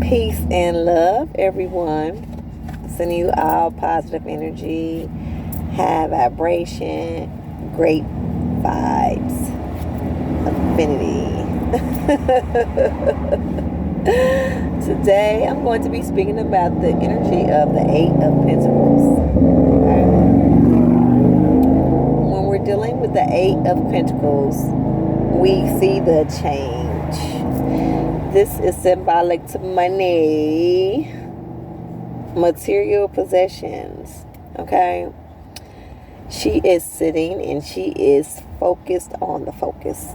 Peace and love, everyone. Sending you all positive energy, high vibration, great vibes, affinity. Today, I'm going to be speaking about the energy of the Eight of Pentacles. Okay? When we're dealing with the Eight of Pentacles, we see the change. This is symbolic to money, material possessions, okay? She is sitting and she is focused on the focus.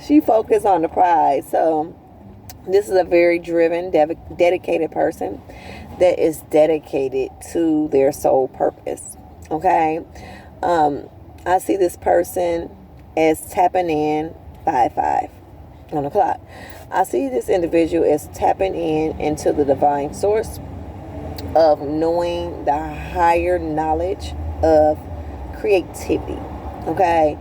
She focused on the prize. So this is a very driven, dedicated person that is dedicated to their soul purpose, okay? I see this person as tapping in 5-5 on the clock. I see this individual as tapping into the divine source of knowing the higher knowledge of creativity. Okay,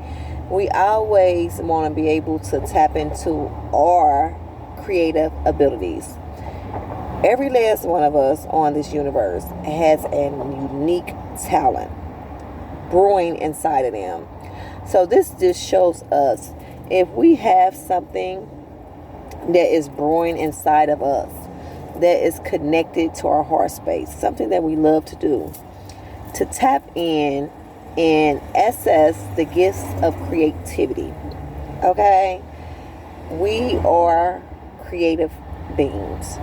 we always want to be able to tap into our creative abilities. Every last one of us on this universe has a unique talent brewing inside of them. So this just shows us, if we have something that is brewing inside of us, that is connected to our heart space, something that we love to do, to tap in and access the gifts of creativity. Okay? We are creative beings.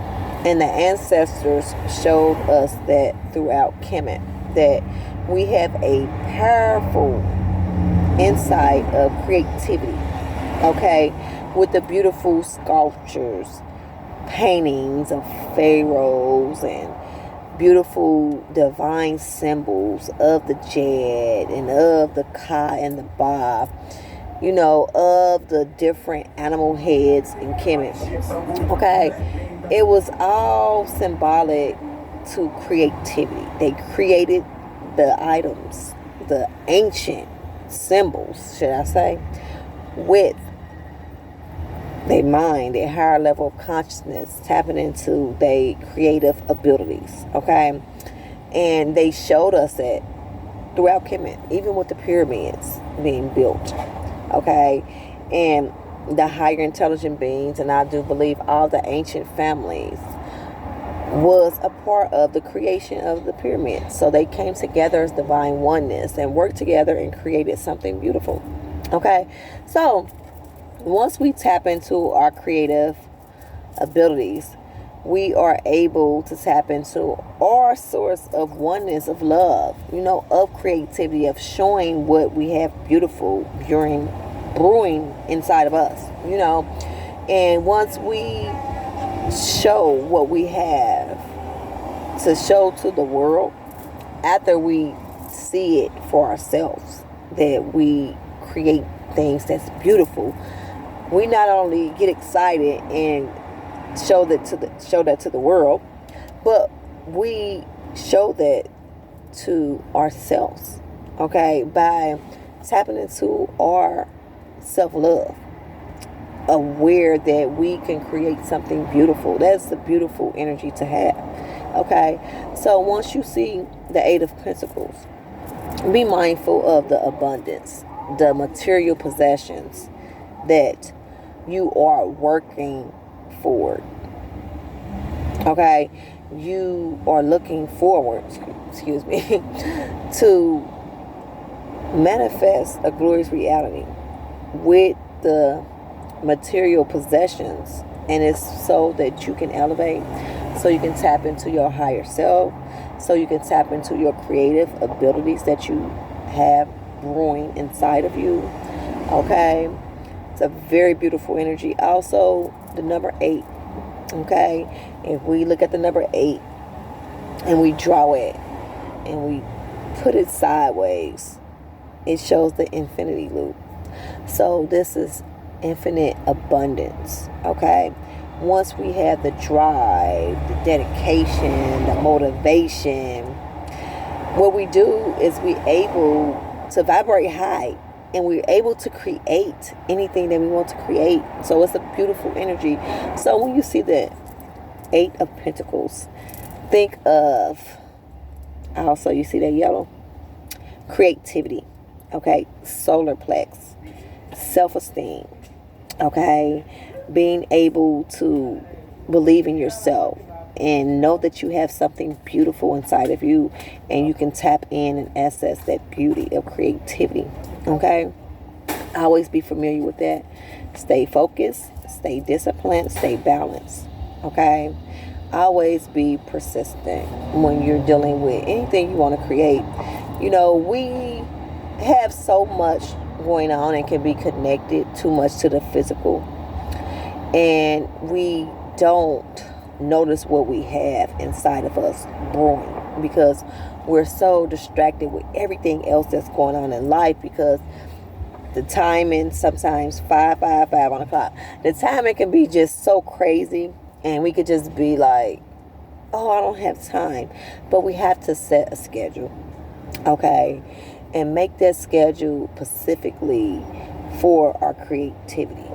And the ancestors showed us that throughout Kemet, that we have a powerful insight of creativity. Okay, with the beautiful sculptures, paintings of pharaohs, and beautiful divine symbols of the Jed and of the Ka and the Ba, you know, of the different animal heads in Kemet. Okay, it was all symbolic to creativity. They created the items, the ancient symbols, should I say, with their mind, their higher level of consciousness, tapping into their creative abilities, okay? And they showed us that throughout Kemet, even with the pyramids being built, okay? And the higher intelligent beings, and I do believe all the ancient families, was a part of the creation of the pyramids. So they came together as divine oneness and worked together and created something beautiful, okay? So once we tap into our creative abilities, we are able to tap into our source of oneness, of love, you know, of creativity, of showing what we have beautiful brewing inside of us, you know. And once we show what we have to show to the world, after we see it for ourselves, that we create things that's beautiful, we not only get excited and show that to the world, but we show that to ourselves, okay, by tapping into our self-love, aware that we can create something beautiful. That's the beautiful energy to have, okay? So once you see the Eight of Pentacles, be mindful of the abundance, the material possessions that you are working for, okay? You are looking forward, excuse me, to manifest a glorious reality with the material possessions. And it's so that you can elevate, so you can tap into your higher self, so you can tap into your creative abilities that you have brewing inside of you, okay? It's a very beautiful energy. Also, the number 8, okay? If we look at the number 8 and we draw it and we put it sideways, it shows the infinity loop. So this is infinite abundance, okay? Once we have the drive, the dedication, the motivation, what we do is we able to vibrate high, and we're able to create anything that we want to create. So it's a beautiful energy. So when you see the Eight of Pentacles. Think of, also you see that yellow? Creativity. Okay? Solar plex. Self-esteem. Okay? Being able to believe in yourself and know that you have something beautiful inside of you, and you can tap in and access that beauty of creativity. Okay? Always be familiar with that. Stay focused, stay disciplined, stay balanced. Okay? Always be persistent when you're dealing with anything you want to create. You know, we have so much going on and can be connected too much to the physical, and we don't notice what we have inside of us growing because we're so distracted with everything else that's going on in life, because the timing, sometimes 5 on the clock, the timing can be just so crazy, and we could just be like, oh, I don't have time. But we have to set a schedule, okay, and make that schedule specifically for our creativity.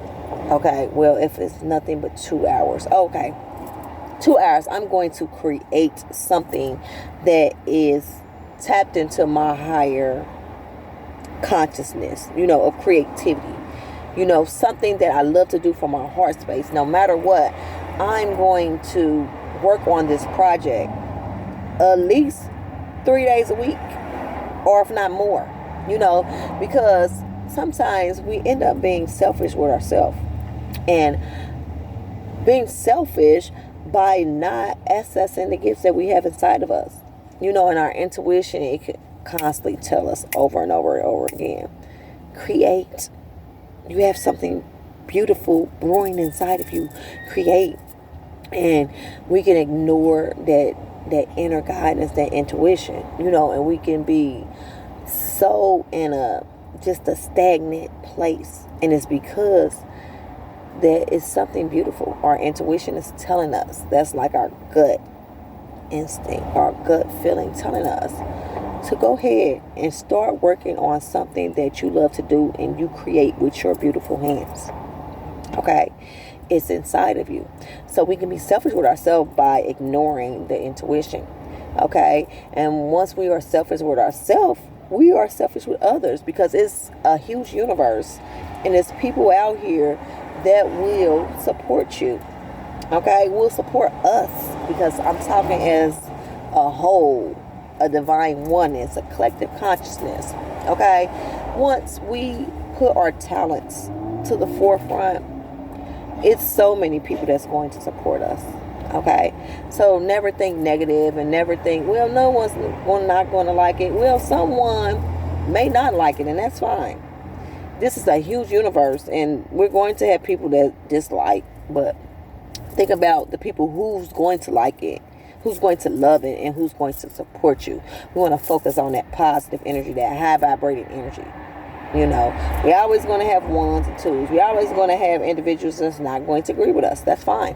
Okay, well, if it's nothing but 2 hours, okay, 2 hours, I'm going to create something that is tapped into my higher consciousness, you know, of creativity. You know, something that I love to do from my heart space. No matter what, I'm going to work on this project at least 3 days a week, or if not more, you know, because sometimes we end up being selfish with ourselves, and being selfish by not accessing the gifts that we have inside of us. You know, in our intuition, it can constantly tell us over and over and over again, create. You have something beautiful brewing inside of you. Create. And we can ignore that inner guidance, that intuition, you know, and we can be so in just a stagnant place. And it's because there is something beautiful. Our intuition is telling us. That's like our gut instinct, our gut feeling telling us to go ahead and start working on something that you love to do and you create with your beautiful hands. Okay? It's inside of you. So we can be selfish with ourselves by ignoring the intuition. Okay? And once we are selfish with ourselves, we are selfish with others, because it's a huge universe and there's people out here that will support you. Okay? Will support us, because I'm talking as a whole, a divine oneness, a collective consciousness. Okay? Once we put our talents to the forefront, it's so many people that's going to support us. Okay? So never think negative and never think, well, no one's not going to like it. Well, someone may not like it, and that's fine. This is a huge universe, and we're going to have people that dislike, but think about the people who's going to like it, who's going to love it, and who's going to support you. We want to focus on that positive energy, that high vibrating energy. You know, we're always going to have ones and twos. We're always going to have individuals that's not going to agree with us. That's fine.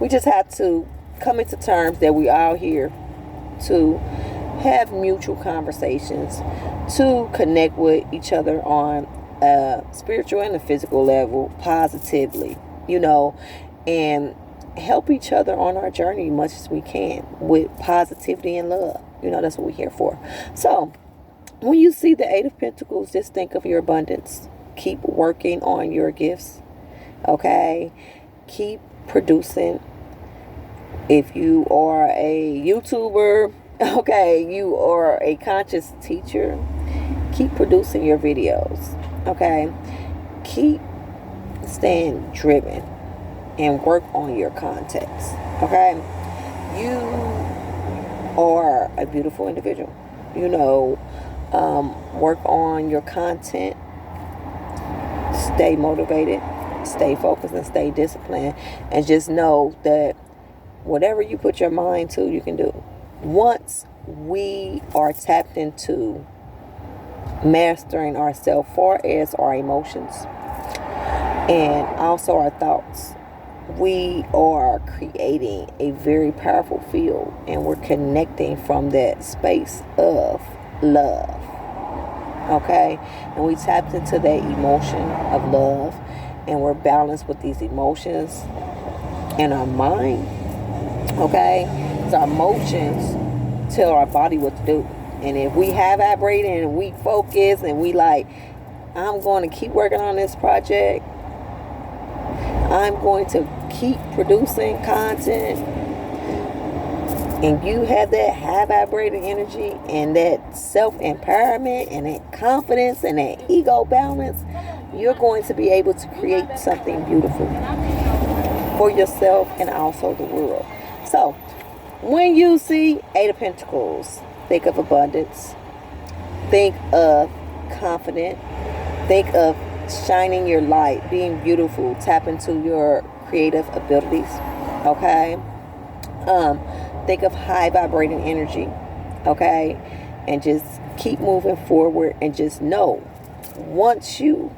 We just have to come into terms that we are here to have mutual conversations, to connect with each other on a spiritual and a physical level positively, you know, and help each other on our journey as much as we can with positivity and love. You know, that's what we're here for. So when you see the Eight of Pentacles, just think of your abundance. Keep working on your gifts. Okay? Keep producing. If you are a YouTuber, okay, you are a conscious teacher, keep producing your videos. Okay? Keep staying driven and work on your context. Okay? You are a beautiful individual. You know, work on your content, stay motivated, stay focused, and stay disciplined, and just know that whatever you put your mind to, you can do. Once we are tapped into mastering ourselves far as our emotions and also our thoughts, we are creating a very powerful field, and we're connecting from that space of love. Okay? And we tapped into that emotion of love, and we're balanced with these emotions in our mind, Okay? So our emotions tell our body what to do. And if we have vibrating and we focus and we like, I'm going to keep working on this project, I'm going to keep producing content, and you have that high vibrating energy and that self-empowerment and that confidence and that ego balance, you're going to be able to create something beautiful for yourself and also the world. So when you see Eight of Pentacles, think of abundance, think of confident, think of shining your light, being beautiful, tap into your creative abilities. Okay? Think of high vibrating energy. Okay? And just keep moving forward, and just know, once you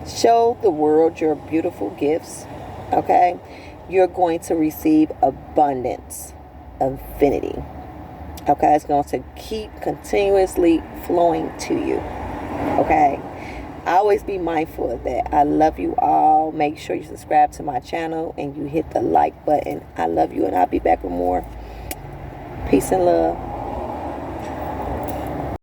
show the world your beautiful gifts, okay, you're going to receive abundance, infinity. Okay? It's going to keep continuously flowing to you. Okay? Always be mindful of that. I love you all. Make sure you subscribe to my channel and you hit the like button. I love you, and I'll be back with more. Peace and love.